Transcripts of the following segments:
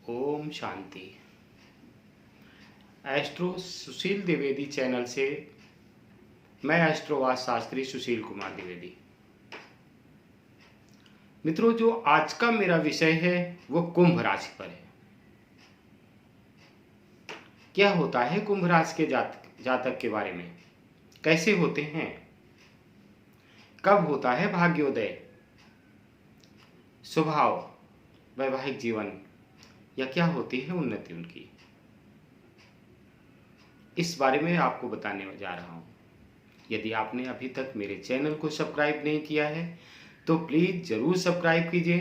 Om Shanti. Astro सुशील Dwivedi channel से मैं एस्ट्रोवाद शास्त्री सुशील कुमार द्विवेदी। मित्रों, जो आज का मेरा विषय है वो कुंभ राशि पर है। क्या होता है कुंभ राशि के जातक के बारे में, कैसे होते हैं, कब होता है भाग्योदय, स्वभाव, वैवाहिक जीवन या क्या होती है उन्नति उनकी, इस बारे में आपको बताने जा रहा हूं। यदि आपने अभी तक मेरे चैनल को सब्सक्राइब नहीं किया है तो प्लीज जरूर सब्सक्राइब कीजिए।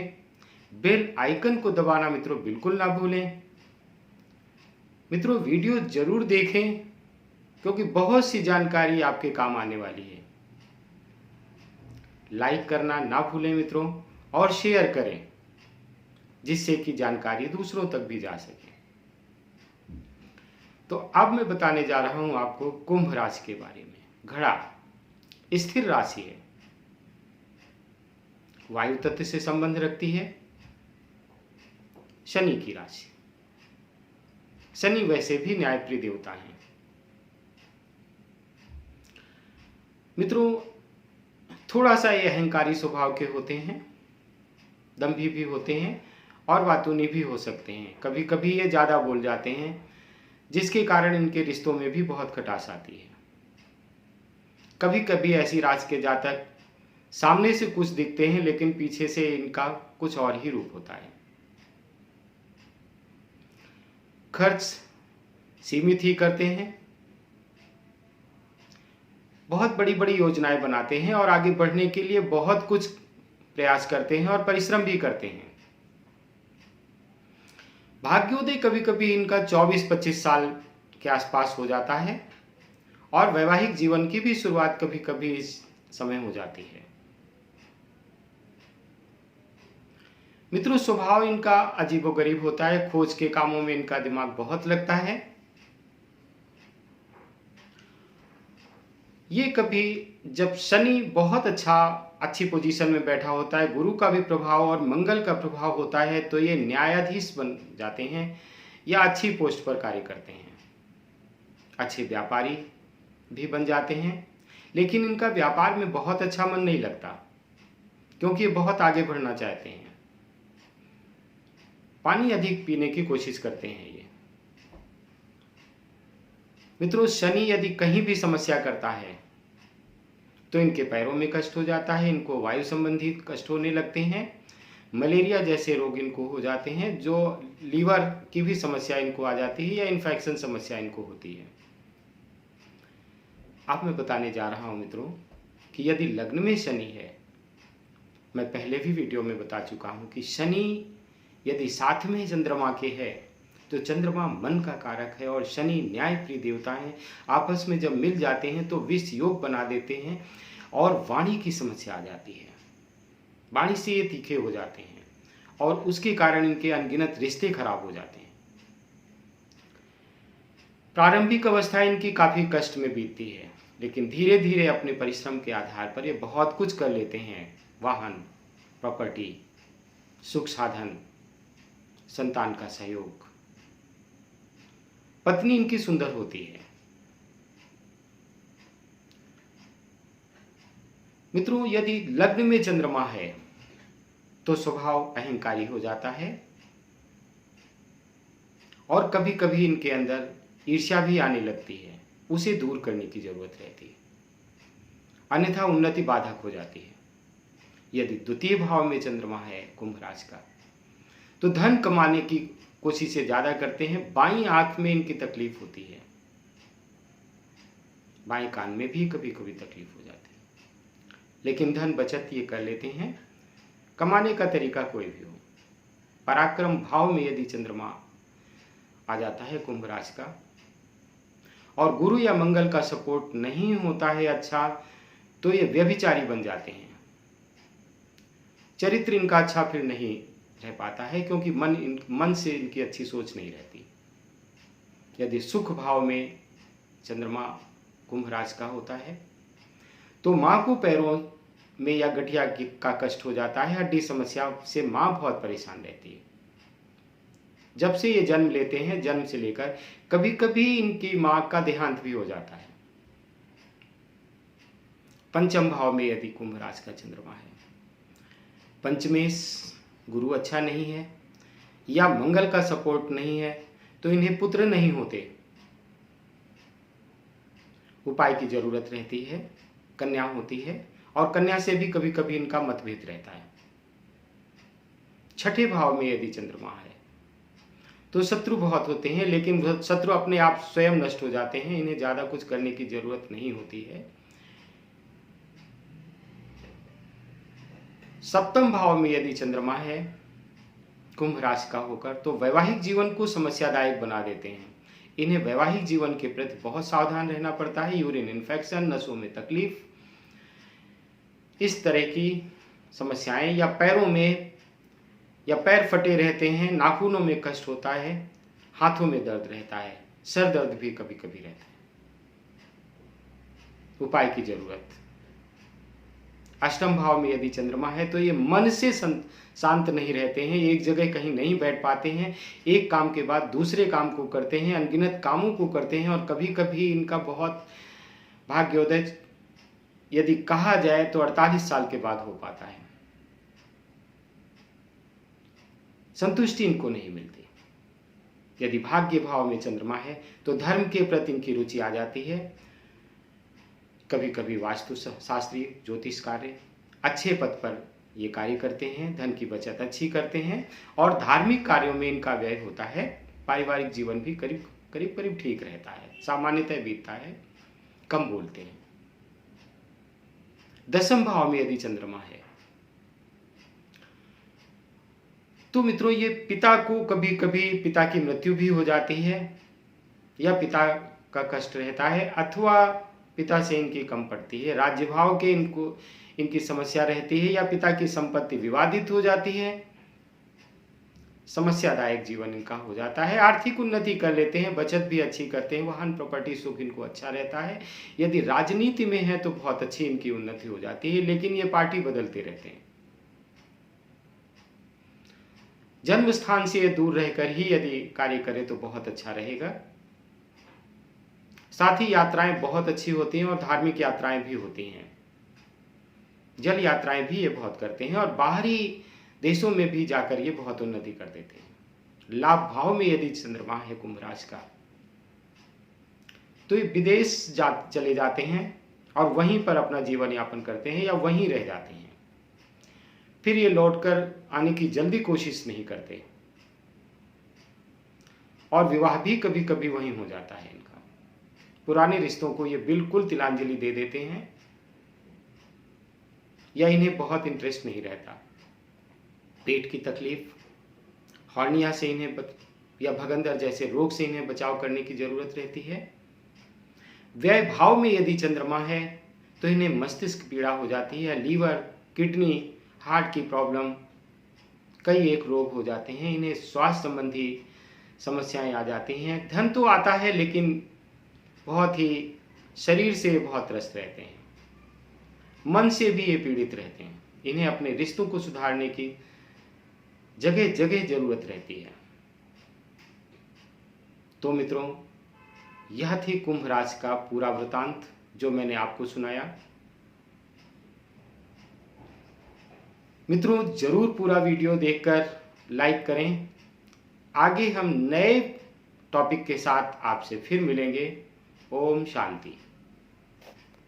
बेल आइकन को दबाना मित्रों बिल्कुल ना भूलें। मित्रों, वीडियो जरूर देखें क्योंकि बहुत सी जानकारी आपके काम आने वाली है। लाइक करना ना भूलें मित्रों, और शेयर करें जिससे कि जानकारी दूसरों तक भी जा सके। तो अब मैं बताने जा रहा हूं आपको कुंभ राशि के बारे में। घड़ा स्थिर राशि है, वायु तत्व से संबंध रखती है। शनि की राशि, शनि वैसे भी न्यायप्रिय देवता हैं। मित्रों, थोड़ा सा ये अहंकारी स्वभाव के होते हैं, दंभी भी होते हैं और वातुनी भी हो सकते हैं। कभी कभी ये ज़्यादा बोल जाते हैं जिसके कारण इनके रिश्तों में भी बहुत खटास आती है। कभी कभी ऐसी राशि के जातक सामने से कुछ दिखते हैं लेकिन पीछे से इनका कुछ और ही रूप होता है। खर्च सीमित ही करते हैं, बहुत बड़ी बड़ी योजनाएं बनाते हैं और आगे बढ़ने के लिए बहुत कुछ प्रयास करते हैं और परिश्रम भी करते हैं। भाग्योदय कभी कभी इनका 24-25 साल के आसपास हो जाता है और वैवाहिक जीवन की भी शुरुआत कभी कभी इस समय हो जाती है। मित्रों, स्वभाव इनका अजीबोगरीब होता है। खोज के कामों में इनका दिमाग बहुत लगता है। ये कभी जब शनि बहुत अच्छी पोजीशन में बैठा होता है, गुरु का भी प्रभाव और मंगल का प्रभाव होता है, तो ये न्यायाधीश बन जाते हैं या अच्छी पोस्ट पर कार्य करते हैं। अच्छे व्यापारी भी बन जाते हैं, लेकिन इनका व्यापार में बहुत अच्छा मन नहीं लगता क्योंकि ये बहुत आगे बढ़ना चाहते हैं। पानी अधिक पीने की कोशिश करते हैं ये। मित्रों, शनि यदि कहीं भी समस्या करता है तो इनके पैरों में कष्ट हो जाता है, इनको वायु संबंधित कष्ट होने लगते हैं, मलेरिया जैसे रोग इनको हो जाते हैं, जो लीवर की भी समस्या इनको आ जाती है या इन्फेक्शन समस्या इनको होती है। अब मैं बताने जा रहा हूं मित्रों कि यदि लग्न में शनि है, मैं पहले भी वीडियो में बता चुका हूं कि शनि यदि साथ में चंद्रमा के है तो चंद्रमा मन का कारक है और शनि न्याय प्रिय देवता है। आपस में जब मिल जाते हैं तो विष योग बना देते हैं और वाणी की समस्या आ जाती है। वाणी से ये तीखे हो जाते हैं और उसके कारण इनके अनगिनत रिश्ते खराब हो जाते हैं। प्रारंभिक अवस्था इनकी काफी कष्ट में बीतती है, लेकिन धीरे धीरे अपने परिश्रम के आधार पर ये बहुत कुछ कर लेते हैं। वाहन, प्रॉपर्टी, सुख साधन, संतान का सहयोग। पत्नी इनकी सुंदर होती है। मित्रों, यदि लग्न में चंद्रमा है तो स्वभाव अहंकारी हो जाता है और कभी कभी इनके अंदर ईर्ष्या भी आने लगती है। उसे दूर करने की जरूरत रहती है, अन्यथा उन्नति बाधक हो जाती है। यदि द्वितीय भाव में चंद्रमा है कुंभ राशि का तो धन कमाने की कोशिश से ज्यादा करते हैं। बाईं आंख में इनकी तकलीफ होती है, बाईं कान में भी कभी कभी तकलीफ हो जाती है, लेकिन धन बचत ये कर लेते हैं। कमाने का तरीका कोई भी हो। पराक्रम भाव में यदि चंद्रमा आ जाता है कुंभ राशि का और गुरु या मंगल का सपोर्ट नहीं होता है अच्छा, तो ये व्यभिचारी बन जाते हैं। चरित्र इनका अच्छा फिर नहीं रह पाता है क्योंकि मन से इनकी अच्छी सोच नहीं रहती। यदि सुख भाव में चंद्रमा कुंभ राशि का होता है तो मां को पैरों में या गठिया का कष्ट हो जाता है। हड्डी समस्या से मां बहुत परेशान रहती है। जब से ये जन्म लेते हैं, जन्म से लेकर कभी कभी इनकी मां का देहांत भी हो जाता है। पंचम भाव में यदि कुंभ राशि का चंद्रमा है, पंचमेश गुरु अच्छा नहीं है या मंगल का सपोर्ट नहीं है, तो इन्हें पुत्र नहीं होते। उपाय की जरूरत रहती है, कन्या होती है और कन्या से भी कभी कभी इनका मतभेद रहता है। छठे भाव में यदि चंद्रमा है तो शत्रु बहुत होते हैं, लेकिन शत्रु अपने आप स्वयं नष्ट हो जाते हैं, इन्हें ज्यादा कुछ करने की जरूरत नहीं होती है। सप्तम भाव में यदि चंद्रमा है कुंभ राशि का होकर, तो वैवाहिक जीवन को समस्यादायक बना देते हैं। इन्हें वैवाहिक जीवन के प्रति बहुत सावधान रहना पड़ता है। यूरिन इन्फेक्शन, नसों में तकलीफ, इस तरह की समस्याएं, या पैरों में या पैर फटे रहते हैं, नाखूनों में कष्ट होता है, हाथों में दर्द रहता है, सर दर्द भी कभी कभी रहता है। उपाय की जरूरत। अष्टम भाव में यदि चंद्रमा है तो ये मन से शांत नहीं रहते हैं, एक जगह कहीं नहीं बैठ पाते हैं, एक काम के बाद दूसरे काम को करते हैं, अनगिनत कामों को करते हैं और कभी कभी इनका बहुत भाग्योदय यदि कहा जाए तो 48 साल के बाद हो पाता है। संतुष्टि इनको नहीं मिलती। यदि भाग्य भाव में चंद्रमा है तो धर्म के प्रति इनकी रुचि आ जाती है। कभी कभी वास्तु शास्त्री, ज्योतिष कार्य, अच्छे पद पर ये कार्य करते हैं, धन की बचत अच्छी करते हैं और धार्मिक कार्यों में इनका व्यय होता है। पारिवारिक जीवन भी करीब करीब ठीक रहता है, सामान्यतः बीतता है, कम बोलते हैं। दसम भाव में यदि चंद्रमा है तो मित्रों ये पिता को कभी कभी पिता की मृत्यु भी हो जाती है, या पिता का कष्ट रहता है, अथवा पिता से इनकी कम पड़ती है। राज्य भाव के इनकी समस्या रहती है, या पिता की संपत्ति विवादित हो जाती है। समस्यादायक जीवन इनका हो जाता है। आर्थिक उन्नति कर लेते हैं, बचत भी अच्छी करते हैं, वाहन प्रॉपर्टी सुख इनको अच्छा रहता है। यदि राजनीति में है तो बहुत अच्छी इनकी उन्नति हो जाती है, लेकिन ये पार्टी बदलते रहते हैं। जन्म स्थान से दूर रहकर ही यदि कार्य करें तो बहुत अच्छा रहेगा। साथ ही यात्राएं बहुत अच्छी होती हैं और धार्मिक यात्राएं भी होती हैं। जल यात्राएं भी ये बहुत करते हैं और बाहरी देशों में भी जाकर ये बहुत उन्नति कर देते हैं। लाभ भाव में यदि चंद्रमा है कुंभ राशि का तो ये विदेश चले जाते हैं और वहीं पर अपना जीवन यापन करते हैं या वहीं रह जाते हैं। फिर ये लौटकर आने की जल्दी कोशिश नहीं करते और विवाह भी कभी कभी वहीं हो जाता है इनका। पुराने रिश्तों को ये बिल्कुल तिलांजलि दे देते हैं या इन्हें बहुत इंटरेस्ट नहीं रहता। पेट की तकलीफ, हॉर्निया से इन्हें या भगंदर जैसे रोग से इन्हें बचाव करने की जरूरत रहती है। व्यय भाव में यदि चंद्रमा है तो इन्हें मस्तिष्क पीड़ा हो जाती है, लीवर, किडनी, हार्ट की प्रॉब्लम, कई एक रोग हो जाते हैं। इन्हें स्वास्थ्य संबंधी समस्याएं आ जाती हैं। धन तो आता है लेकिन बहुत ही शरीर से बहुत त्रस्त रहते हैं, मन से भी ये पीड़ित रहते हैं। इन्हें अपने रिश्तों को सुधारने की जगह जगह जरूरत रहती है। तो मित्रों, यह थी कुंभ राशि का पूरा वृतांत जो मैंने आपको सुनाया। मित्रों, जरूर पूरा वीडियो देखकर लाइक करें। आगे हम नए टॉपिक के साथ आपसे फिर मिलेंगे। ओम शांति।